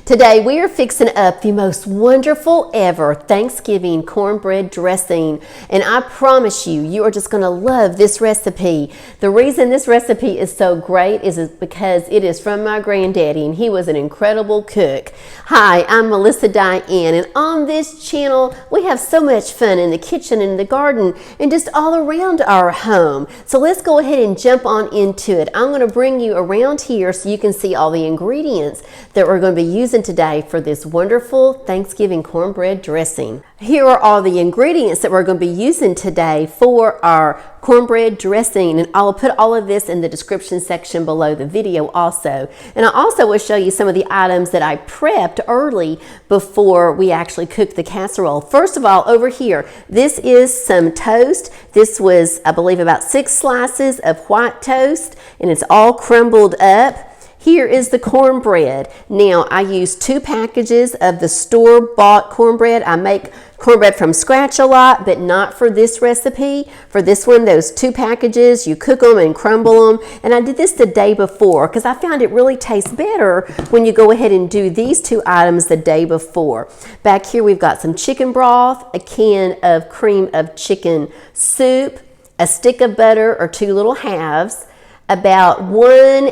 Today we are fixing up the most wonderful ever Thanksgiving cornbread dressing, and I promise you, you are just going to love this recipe. The reason this recipe is so great is because it is from my granddaddy, and he was an incredible cook. Hi, I'm Melissa Diane, and on this channel we have so much fun in the kitchen and the garden and just all around our home. So let's go ahead and jump on into it. I'm going to bring you around here so you can see all the ingredients that we're going to be using today for this wonderful Thanksgiving cornbread dressing. Here are all the ingredients that we're going to be using today for our cornbread dressing, and I'll put all of this in the description section below the video also. And I also will show you some of the items that I prepped early before we actually cook the casserole. First of all, over here, this is some toast. This was, I believe, about 6 slices of white toast, and it's all crumbled up. Here is the cornbread. Now, I use 2 packages of the store-bought cornbread. I make cornbread from scratch a lot, but not for this recipe. For this one, those 2 packages, you cook them and crumble them. And I did this the day before because I found it really tastes better when you go ahead and do these 2 items the day before. Back here, we've got some chicken broth, a can of cream of chicken soup, a stick of butter or 2 little halves, about 1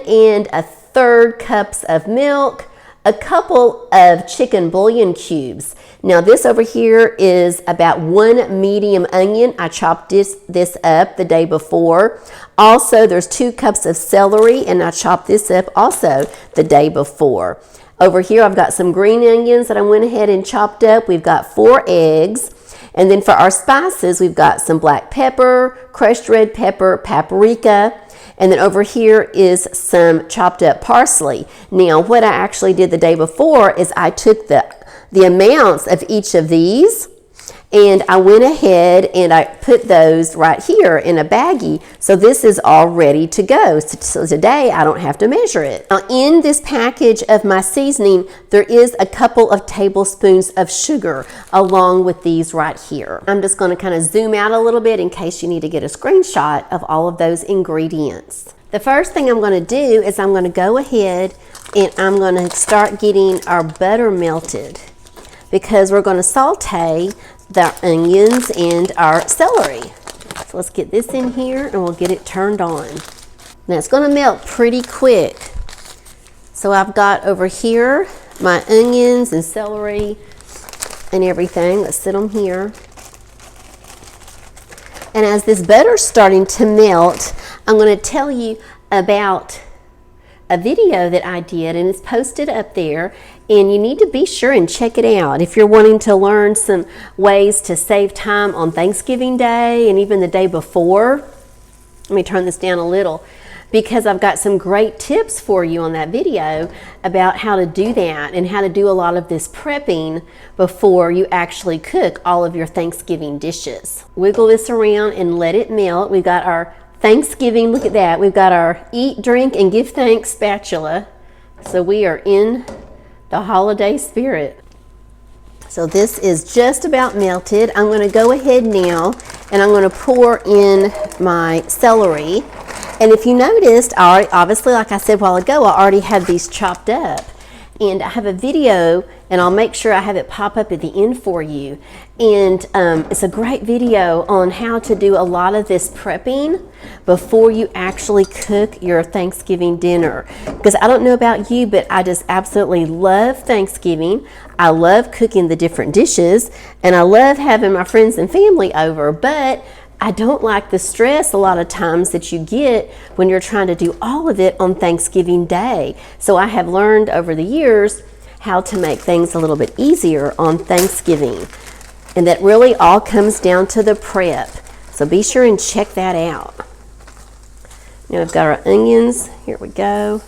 1/3 cups of milk, a couple of chicken bouillon cubes. Now this over here is about 1 medium onion. I chopped this up the day before. Also, there's 2 cups of celery, and I chopped this up also the day before. Over here, I've got some green onions that I went ahead and chopped up. We've got 4 eggs. And then for our spices, we've got some black pepper, crushed red pepper, paprika, and then over here is some chopped up parsley. Now, what I actually did the day before is I took the amounts of each of these, and I went ahead and I put those right here in a baggie. So this is all ready to go. So today I don't have to measure it. Now in this package of my seasoning, there is a couple of tablespoons of sugar along with these right here. I'm just going to kind of zoom out a little bit in case you need to get a screenshot of all of those ingredients. The first thing I'm going to do is I'm going to go ahead and I'm going to start getting our butter melted, because we're going to saute the onions and our celery. So let's get this in here and we'll get it turned on. Now it's going to melt pretty quick. So I've got over here my onions and celery and everything. Let's sit them here. And as this butter's starting to melt, I'm going to tell you about a video that I did, and it's posted up there, and you need to be sure and check it out if you're wanting to learn some ways to save time on Thanksgiving Day and even the day before. Let me turn this down a little, because I've got some great tips for you on that video about how to do that and how to do a lot of this prepping before you actually cook all of your Thanksgiving dishes. Wiggle this around and let it melt. We've got our Thanksgiving, look at that. We've got our eat, drink, and give thanks spatula. So we are in the holiday spirit. So this is just about melted. I'm going to go ahead now and I'm going to pour in my celery. And if you noticed, obviously, like I said a while ago, I already had these chopped up. And I have a video, and I'll make sure I have it pop up at the end for you. And it's a great video on how to do a lot of this prepping before you actually cook your Thanksgiving dinner. Because I don't know about you, but I just absolutely love Thanksgiving. I love cooking the different dishes, and I love having my friends and family over, but I don't like the stress a lot of times that you get when you're trying to do all of it on Thanksgiving Day. So I have learned over the years how to make things a little bit easier on Thanksgiving. And that really all comes down to the prep. So be sure and check that out. Now we've got our onions. Here we go.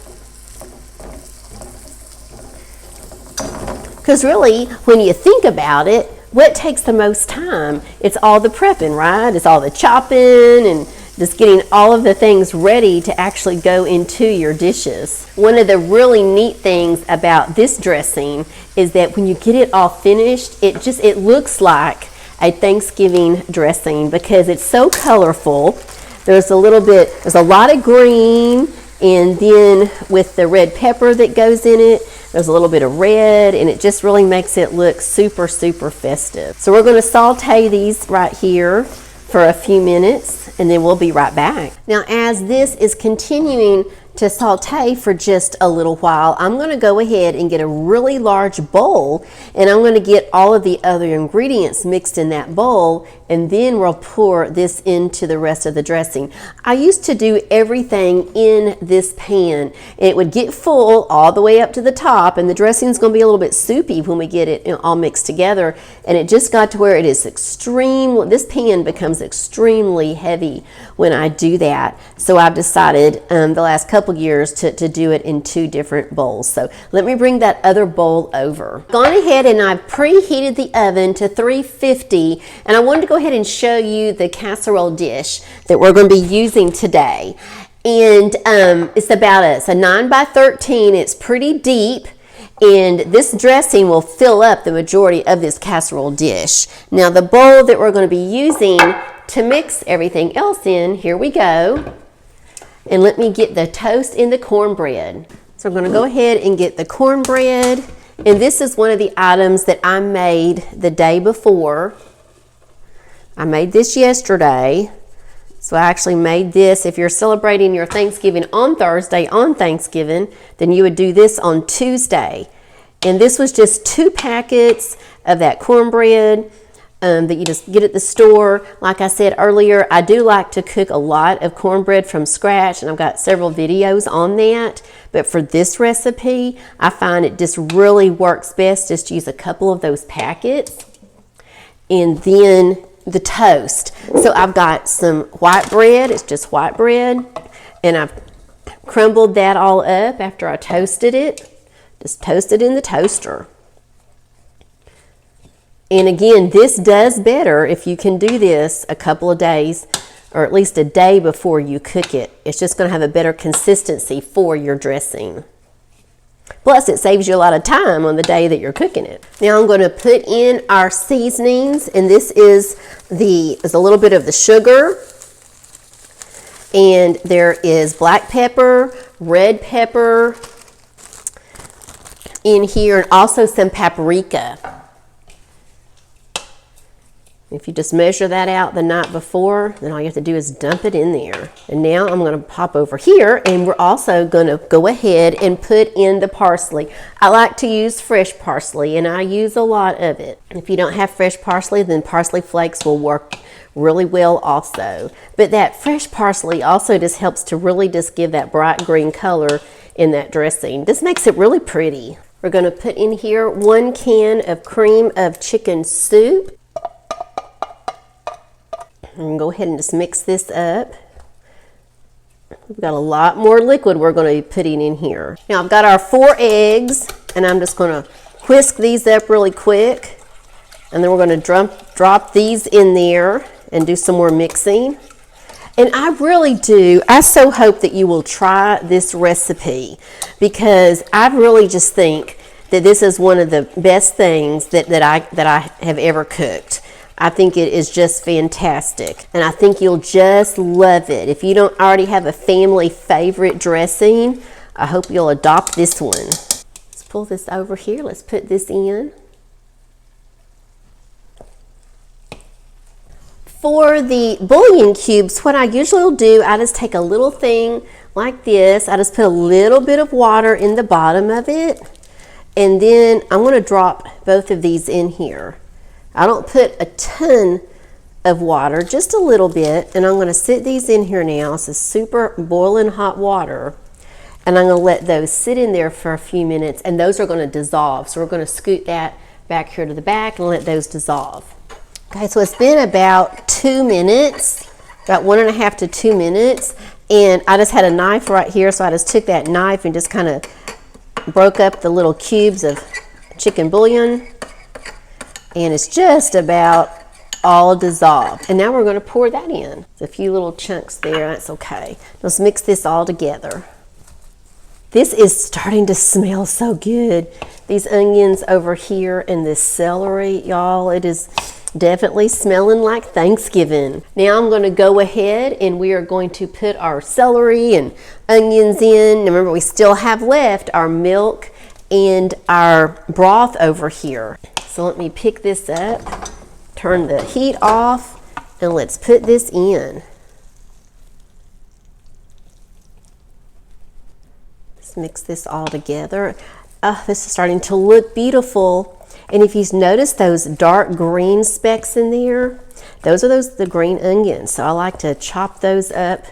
Because really, when you think about it, what takes the most time? It's all the prepping, right? It's all the chopping and just getting all of the things ready to actually go into your dishes. One of the really neat things about this dressing is that when you get it all finished, it looks like a Thanksgiving dressing because it's so colorful. There's a lot of green, and then with the red pepper that goes in it, There's a little bit of red, and it just really makes it look super, super festive. So we're going to saute these right here for a few minutes, and then we'll be right back. Now, as this is continuing to saute for just a little while, I'm going to go ahead and get a really large bowl, and I'm going to get all of the other ingredients mixed in that bowl, and then we'll pour this into the rest of the dressing. I used to do everything in this pan, and it would get full all the way up to the top, and the dressing is going to be a little bit soupy when we get it all mixed together, and it just got to where it is this pan becomes extremely heavy when I do that. So I've decided the last couple years to do it in 2 different bowls. So let me bring that other bowl over. Gone ahead and I've preheated the oven to 350, and I wanted to go ahead and show you the casserole dish that we're going to be using today. And it's about a 9 by 13. It's pretty deep, and this dressing will fill up the majority of this casserole dish. Now, the bowl that we're going to be using to mix everything else in, here we go. And let me get the toast and the cornbread. So I'm going to go ahead and get the cornbread. And this is one of the items that I made the day before. I made this yesterday. So I actually made this. If you're celebrating your Thanksgiving on Thursday on Thanksgiving, then you would do this on Tuesday. And this was just 2 packets of that cornbread that you just get at the store. Like I said earlier, I do like to cook a lot of cornbread from scratch, and I've got several videos on that. But for this recipe, I find it just really works best just to use a couple of those packets. And then the toast. So I've got some white bread. It's just white bread, and I've crumbled that all up after I toasted it. Just toast it in the toaster. And again, this does better if you can do this a couple of days, or at least a day before you cook it. It's just going to have a better consistency for your dressing. Plus, it saves you a lot of time on the day that you're cooking it. Now I'm going to put in our seasonings, and this is a little bit of the sugar, and there is black pepper, red pepper in here, and also some paprika. If you just measure that out the night before, then all you have to do is dump it in there. And now I'm going to pop over here, and we're also going to go ahead and put in the parsley. I like to use fresh parsley, and I use a lot of it. If you don't have fresh parsley, then parsley flakes will work really well also. But that fresh parsley also just helps to really just give that bright green color in that dressing. This makes it really pretty. We're going to put in here 1 can of cream of chicken soup. I'm going to go ahead and just mix this up. We've got a lot more liquid we're going to be putting in here. Now I've got our 4 eggs, and I'm just going to whisk these up really quick. And then we're going to drop these in there and do some more mixing. And I so hope that you will try this recipe, because I really just think that this is one of the best things that I have ever cooked. I think it is just fantastic, and I think you'll just love it. If you don't already have a family favorite dressing, I hope you'll adopt this one. Let's pull this over here. Let's put this in. For the bouillon cubes, what I usually will do, I just take a little thing like this. I just put a little bit of water in the bottom of it, and then I'm going to drop both of these in here. I don't put a ton of water, just a little bit, and I'm going to sit these in here now. This is super boiling hot water, and I'm going to let those sit in there for a few minutes, and those are going to dissolve. So we're going to scoot that back here to the back and let those dissolve. Okay, so it's been about 2 minutes, about 1.5 to 2 minutes, and I just had a knife right here, so I just took that knife and just kind of broke up the little cubes of chicken bouillon. And it's just about all dissolved. And now we're going to pour that in. There's a few little chunks there, that's okay. Let's mix this all together. This is starting to smell so good. These onions over here and this celery, y'all, it is definitely smelling like Thanksgiving. Now I'm going to go ahead and we are going to put our celery and onions in. Now remember, we still have left our milk and our broth over here. So let me pick this up, turn the heat off, and let's put this in. Let's mix this all together. This is starting to look beautiful. And if you've noticed those dark green specks in there, those are the green onions. So I like to chop those up.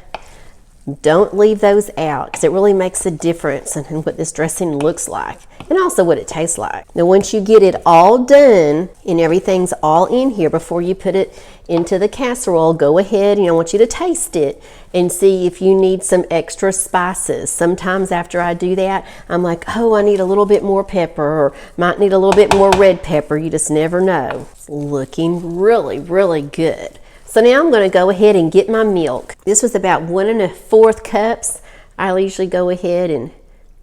Don't leave those out because it really makes a difference in what this dressing looks like and also what it tastes like. Now once you get it all done and everything's all in here, before you put it into the casserole, go ahead and I want you to taste it and see if you need some extra spices. Sometimes after I do that, I'm like, oh, I need a little bit more pepper, or might need a little bit more red pepper. You just never know. It's looking really, really good. So now I'm going to go ahead and get my milk. This was about 1 1/4 cups. I'll usually go ahead and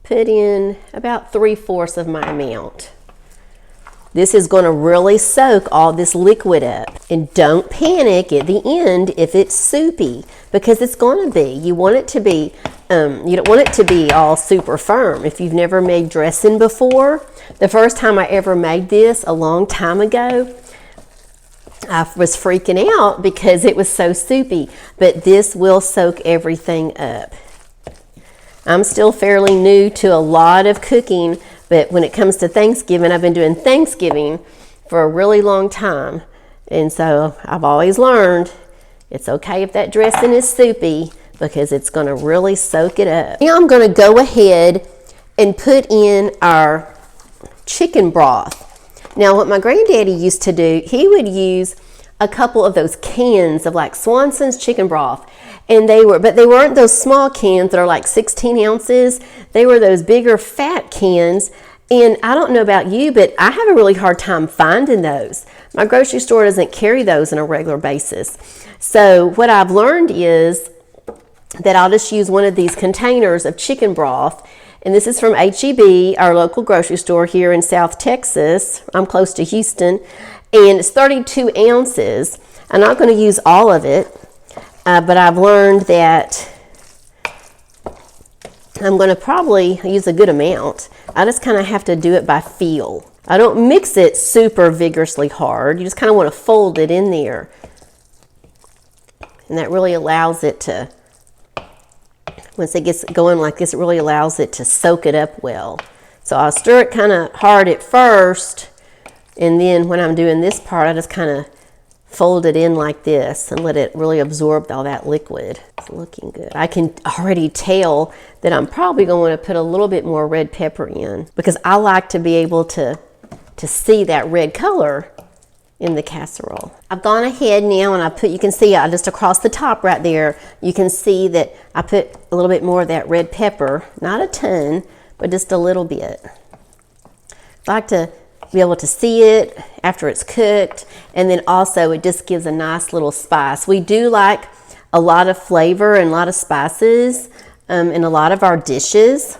put in about 3/4 of my amount. This is going to really soak all this liquid up. And don't panic at the end if it's soupy, because it's going to be. You want it to be, you don't want it to be all super firm. If you've never made dressing before, the first time I ever made this a long time ago, I was freaking out because it was so soupy, but this will soak everything up. I'm still fairly new to a lot of cooking, but when it comes to Thanksgiving, I've been doing Thanksgiving for a really long time. And so I've always learned it's okay if that dressing is soupy because it's going to really soak it up. Now I'm going to go ahead and put in our chicken broth. Now what my granddaddy used to do, he would use a couple of those cans of like Swanson's chicken broth. And they weren't those small cans that are like 16 ounces. They were those bigger fat cans. And I don't know about you, but I have a really hard time finding those. My grocery store doesn't carry those on a regular basis. So what I've learned is that I'll just use one of these containers of chicken broth. And this is from H-E-B, our local grocery store here in South Texas. I'm close to Houston. And it's 32 ounces. I'm not going to use all of it, but I've learned that I'm going to probably use a good amount. I just kind of have to do it by feel. I don't mix it super vigorously hard. You just kind of want to fold it in there. And that really allows it to, once it gets going like this, it really allows it to soak it up well. So I'll stir it kind of hard at first, and then when I'm doing this part, I just kind of fold it in like this and let it really absorb all that liquid. It's looking good. I can already tell that I'm probably going to put a little bit more red pepper in because I like to be able to see that red color in the casserole. I've gone ahead now and I put, you can see just across the top right there, you can see that I put a little bit more of that red pepper, not a ton, but just a little bit. I like to be able to see it after it's cooked, and then also it just gives a nice little spice. We do like a lot of flavor and a lot of spices in a lot of our dishes.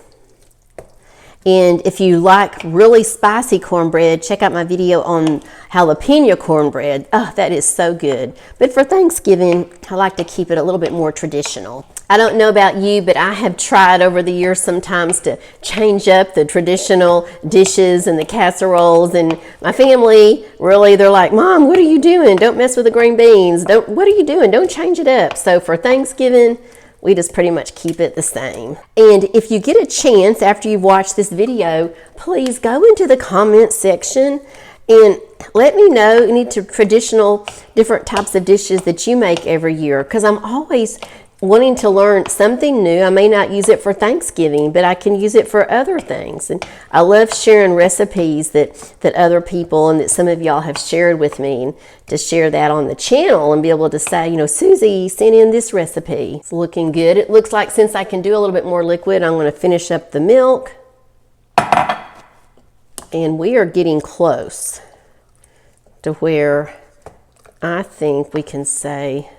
And if you like really spicy cornbread, check out my video on jalapeno cornbread. Oh, that is so good. But for Thanksgiving, I like to keep it a little bit more traditional. I don't know about you, but I have tried over the years sometimes to change up the traditional dishes and the casseroles. And my family, really, they're like, Mom, what are you doing? Don't mess with the green beans. What are you doing? Don't change it up. So for Thanksgiving, we just pretty much keep it the same. And if you get a chance after you've watched this video, please go into the comment section and let me know any traditional different types of dishes that you make every year, because I'm always wanting to learn something new. I may not use it for Thanksgiving, but I can use it for other things. And I love sharing recipes that other people and that some of y'all have shared with me, and to share that on the channel and be able to say, you know, Susie sent in this recipe. It's looking good. It looks like since I can do a little bit more liquid, I'm going to finish up the milk. And we are getting close to where I think we can say,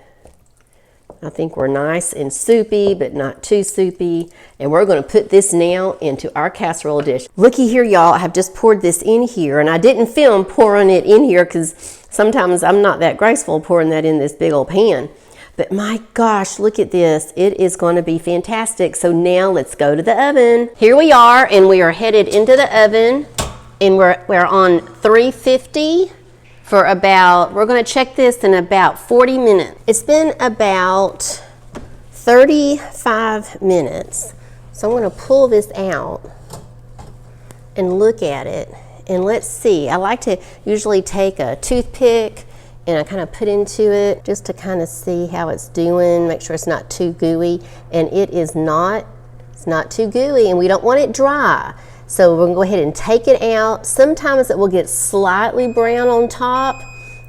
I think we're nice and soupy, but not too soupy. And we're going to put this now into our casserole dish. Looky here, y'all. I have just poured this in here. And I didn't film pouring it in here because sometimes I'm not that graceful pouring that in this big old pan. But my gosh, look at this. It is going to be fantastic. So now let's go to the oven. Here we are, and we are headed into the oven, and we're on 350 for about, we're going to check this in about 40 minutes. It's been about 35 minutes. So I'm going to pull this out and look at it, and let's see. I like to usually take a toothpick and I kind of put into it just to kind of see how it's doing, make sure it's not too gooey, and it is not. It's not too gooey, and we don't want it dry. So we're gonna go ahead and take it out. Sometimes it will get slightly brown on top.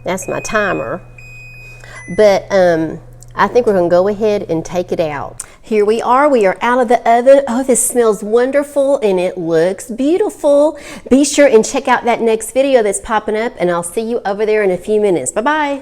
That's my timer. But I think we're gonna go ahead and take it out. Here we are out of the oven. Oh, this smells wonderful and it looks beautiful. Be sure and check out that next video that's popping up, and I'll see you over there in a few minutes. Bye-bye.